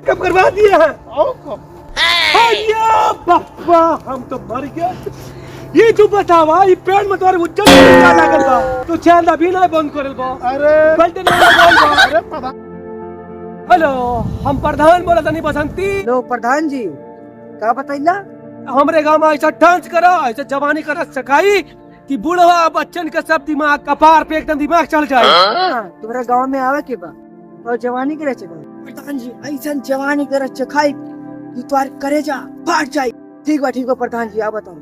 कब करवा दिया है? बाबा हम तो मर गए। ये तू बतावा ये पेड़ में तोरे उज्जत क्या लागल बा? तू चैन अभी ना बंद करल बा। अरे बल्टे ना बोल बा। अरे पता। हेलो हम प्रधान बोला तनी बसंती। लो प्रधान जी का बताइला? हमरे गांव में ऐसा डांस करा, ऐसा जवानी करा सकाई कि बूढ़वा बच्चन के सब दिमाग कपार पे एकदम दिमाग चल जाए। तुम्हारा गांव में आवे के बा और जवानी करे चका। प्रधान जी ऐसा जवानी करे चखाई कि तोर करे जा फाट जाए। ठीक बा प्रधान जी आप बताओ।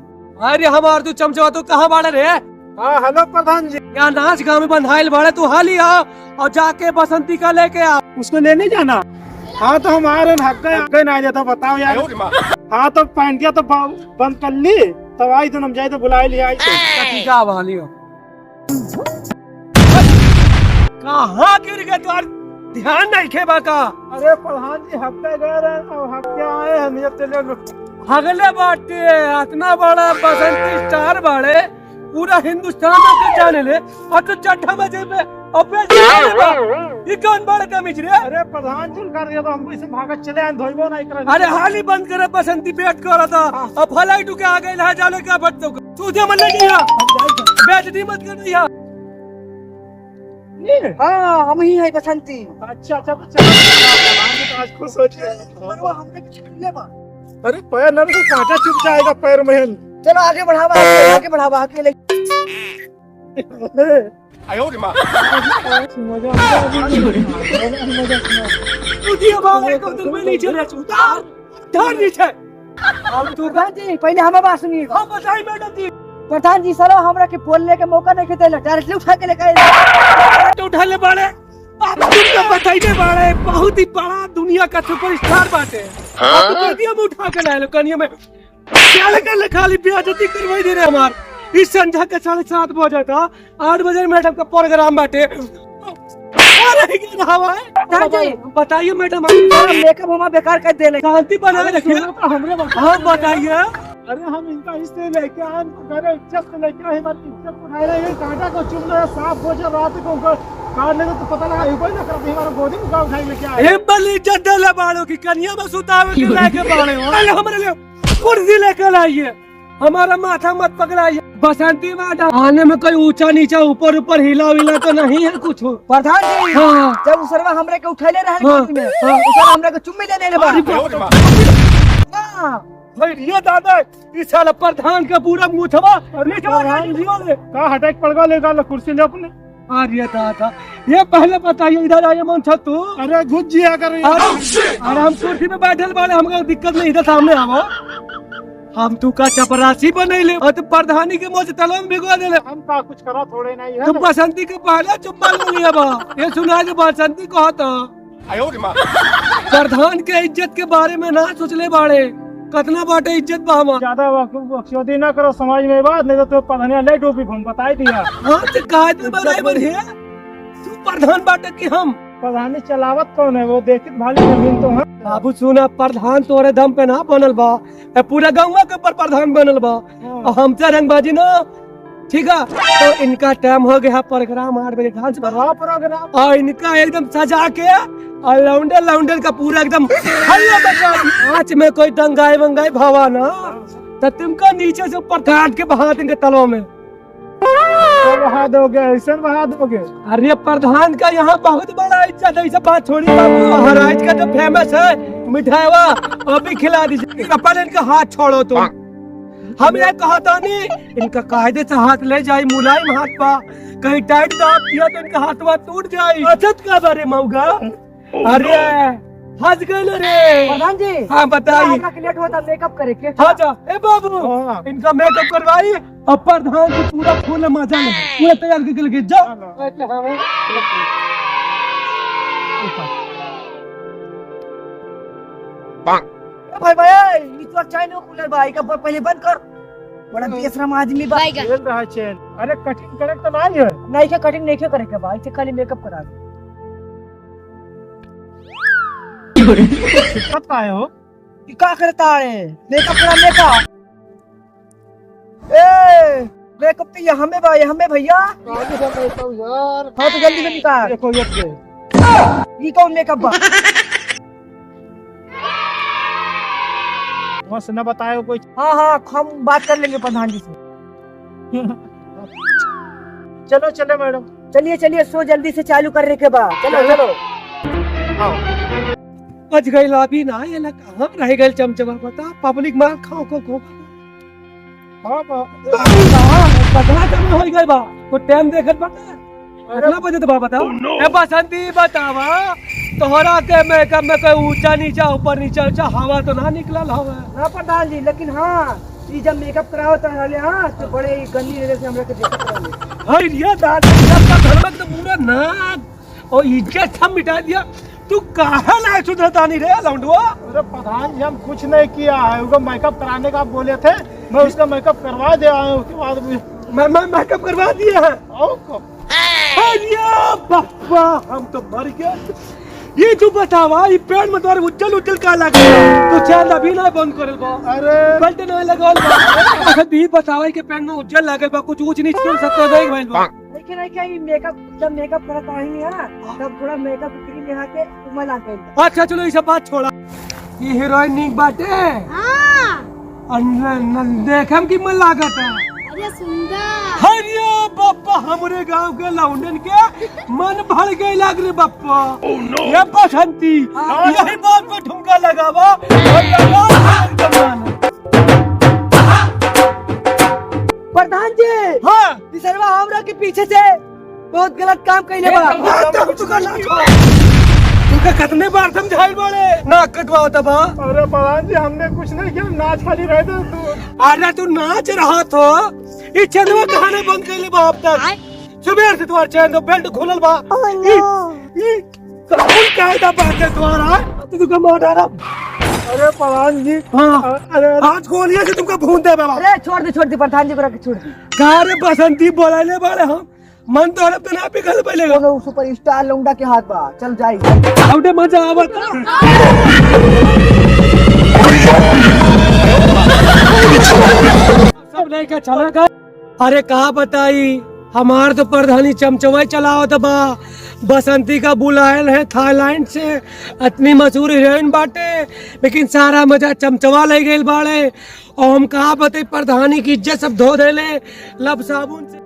अरे हमार तू चमचवा तू कहाँ बाड़े रे? हाँ हेलो प्रधान जी। यहाँ नाच गाँव में बंधाइल बाड़े, तू हाली आ और जाके बसंती का लेके आ। उसको लेने जाना। हाँ तो हम आ रहे हक ना जाता बताओ यार। हाँ तो पैंटिया तो बंद कर ली तब आई तो हम जाए तो बुला लिया। कहाँ गिर गए तुम? ध्यान नहीं खेबा का? अरे प्रधान जी हफ्ते गए रहे और हफ्ते आए हम जब चले हगले बाटे इतना बड़ा बसंती स्टार बाड़े पूरा हिंदुस्तान के जाने ले और तू चट्टा बजे में अबे ये कौन बड़ा तमीज रे? अरे प्रधान जी कर दिया तो हमको इसे भागत चले आए धोइबो नहीं कर। अरे हाली बंद करे बसंती पेट कर रहा था अब फलाई टू के आ गए लहा जाने का बट तो तू दे मन लगी है बेइज्जती मत कर दिया। हाँ हम ही है बसंती। अच्छा प्रधान जी तो आज खुश हो जाए। अरे पैर नर से कांटा चुभ जाएगा पैर में। चलो आगे बढ़ावा अकेले। प्रधान जी पहले हमें बात सुनिए। मैडम जी प्रधान जी सरो हमरा के बोलने के मौका नहीं देते डायरेक्टली उठा के लेके उठा ले बाड़े तुमको बताइए बाड़े बहुत ही बड़ा दुनिया का सुपरस्टार बाटे। तो कर में उठा के लाए कनिया में क्या लगा खाली बेइज्जती करवाई दे रहे हमार। इस संध्या के 7:30 बजे था 8 बजे मैडम का प्रोग्राम बाटे। बताइए मैडम मेकअप हमारा बेकार कर देने शांति बनाए रखिए। हाँ बताइए। अरे हम इनका इसलिए लेके आए मेरे इज्जत से लेके आए हमारी इज्जत उठाए रहे कांटा को चुभ रहे साफ हो जाए रात को काट ले तो पता लगा ऊपर ना कर हमारा गोदी में का उठाई लेके आए। ए बली इज्जत दे बाड़ो की कन्या में सुतावे के लेके बाड़े हो। अरे हमरे ले कुर्सी लेके लाइए हमारा माथा मत पकड़ाइए। बसंती मैडम आने में कोई ऊंचा नीचा ऊपर ऊपर हिला विला तो नहीं है कुछ? प्रधान जी हाँ। जब उसरवा हमरे के उठैले रहे हाँ। गोदी में उसरवा हमरे के चुम्मी दे देले बा। भाई ये दादा इस साल प्रधान का पूरा मुंहवा प्रधान जी का हटक पड़ गया लेगा कुर्सी ले अपने। अरे दादा ये पहले बताइए इधर आइए मन तू। अरे घुस जिया कर अरे हम कुर्सी पे बैठल बाड़े हमको दिक्कत नहीं इधर सामने आवो। हम तू का चपरासी बनैले और तू प्रधानी के मोच तलब में भिगवा देले। हम का कुछ करा थोड़े नहीं है। तुम बसंती के पहले चुम्मा ले लिया बा। ये सुना जो बसंती को तो प्रधान के इज्जत के बारे में ना सोचले बाड़े कतना बाटे इज्जत बा हमार। ज्यादा बकचोदी ना करो समाज में बात नहीं तो प्रधान ले टोपी हम बताई दिया। हां तो काहे बनाई बन है तू प्रधान बाटे कि हम प्रधानी चलावत कौन है वो देखित भाली जमीन तो है। बाबू सुना प्रधान तोरे दम पे ना बनल बा पूरा गाँव के ऊपर प्रधान बनल बा और हमसे रंगबाजी ना ठीक है। तो इनका टाइम हो गया प्रोग्राम 8 बजे डांस प्रोग्राम और इनका एकदम सजा के और लाउंडर का पूरा एकदम हल्ला बजा नाच में कोई दंगाई वंगाई भावा ना तो तुमको नीचे से ऊपर काट के बहा देंगे तलों में। बहा दोगे ऐसा बहा दोगे। अरे प्रधान का यहाँ बहुत बड़ा इज्जत है। ऐसा बात छोड़ी बाबू महाराज का जो फेमस है मिठाईवा वो भी खिला दीजिए। पहले इनका हाथ छोड़ो तुम। हम ये कहता नहीं इनका कायदे से हाथ ले जाए मुलायम हाथ पा कहीं टाइट दाब दिया तो इनका हाथ टूट जाए। अचत का बारे मऊगा। अरे हंस गए रे प्रधान जी। हाँ बताइए लेट होता मेकअप करे के। हाँ जा ए बाबू इनका मेकअप करवाई और प्रधान की पूरा फूल मजा ले पूरा तैयार करके लेके जाओ। भाई भाई ये तो चाइना कूलर भाई का पहले बंद कर बड़ा बेशरम आदमी बा। खेल रहा चैन। अरे कटिंग करे तो नहीं है। नहीं के कटिंग नहीं करे के भाई से खाली मेकअप करा दे। दिक्कत का है हो कि का करता है मेकअप करा मेकअप। ए मेकअप तो यहाँ में भाई हमें भैया। यार हाँ तो जल्दी से निकाल। देखो ये ये कौन मेकअप बा? बस न बताए कोई। हाँ हाँ हम बात कर लेंगे प्रधान जी से। चलो चले मैडम। चलिए चलिए शो जल्दी से चालू करने के बाद चलो चलो। बच गई अभी ना ये ना कहाँ रह गए चमचमा बता पब्लिक मार खाओ को हाँ पतला समय हो गए बा तो टाइम देखत बता कितना बजे तो बा बताओ ए बसंती बतावा तोहरा के मेकअप में कोई ऊंचा नीचा ऊपर नीचा ऊंचा हवा तो ना निकलल हवा हाँ प्रधान जी लेकिन हाँ ये जब मेकअप कराओ तो हले हाँ तो बड़े ही गंदी नजर से हमरा के देखत रहले। हाय रिया दादा का धर्म तो पूरा नाक और इज्जत सब मिटा दिया तू कहाँ लाए सुधरता नहीं रे लौंडवा। अरे प्रधान जी हम कुछ नहीं किया है, उसका मेकअप कराने का आप बोले थे, मैं उसका मेकअप करवा दे आया हूँ। उसके बाद मैं मेकअप करवा दिया है। और अरे बाबा हम तो मर गए। ये तू बतावा ये पेड़ में तोर उज्जल उज्जल का लगा तो चल अभी ना बंद करल बा। अरे बेल्ट ना लगावल बा। अच्छा दी बतावा के पेड़ में उज्जल लागल बा कुछ ऊंच नीच कर सकते देख भाई बा। लेकिन क्या ये मेकअप जब मेकअप करता है ना तब थोड़ा मेकअप क्रीम लगा के उमल आके। अच्छा चलो ये सब बात छोड़ा ये हीरोइन निक बाटे हाँ देखम की मन लागत है। अरे सुंदर हरिया बापा हमरे गांव के लौंडन के मन भर गए लाग रे बापा। ये बसंती यही बात पे ठुमका लगावा और लगा जमाना। प्रधान जी हाँ निसरवा हमरा के पीछे से बहुत गलत काम कइले बा। तुका कितने बार समझाइल बाड़े ना कटवाओ तबा। अरे प्रधान जी हमने कुछ नहीं किया, नाच खाली रहे थे। अरे तू नाच रहा तो ये चंदवा कहानी बंद कर ले बाप तक सुबह से तुम्हारा चैन तो बेल्ट खुलल बा। ये कौन कायदा बात है तुम्हारा तू का मार डाला। अरे प्रधान जी हाँ अरे आज खोलिए से तुमका भून दे बाबा। अरे छोड़ दे प्रधान जी को रख छोड़ दे। कारे बसंती बोलाले बाड़े हम मन तो तो ना पिघल पड़ेगा। वो सुपर स्टार लौंडा के हाथ बा चल जाई औटे मजा आवत सब नहीं का चला का। अरे कहा बताई हमार तो प्रधानी चमचवा चलाओ तो बा बसंती का बुलायल है थाईलैंड से इतनी मशहूर हीरोइन बाटे लेकिन सारा मजा चमचवा ले गए बाड़े और हम कहा बताई प्रधानी की इज्जत सब धो देले लब साबुन से।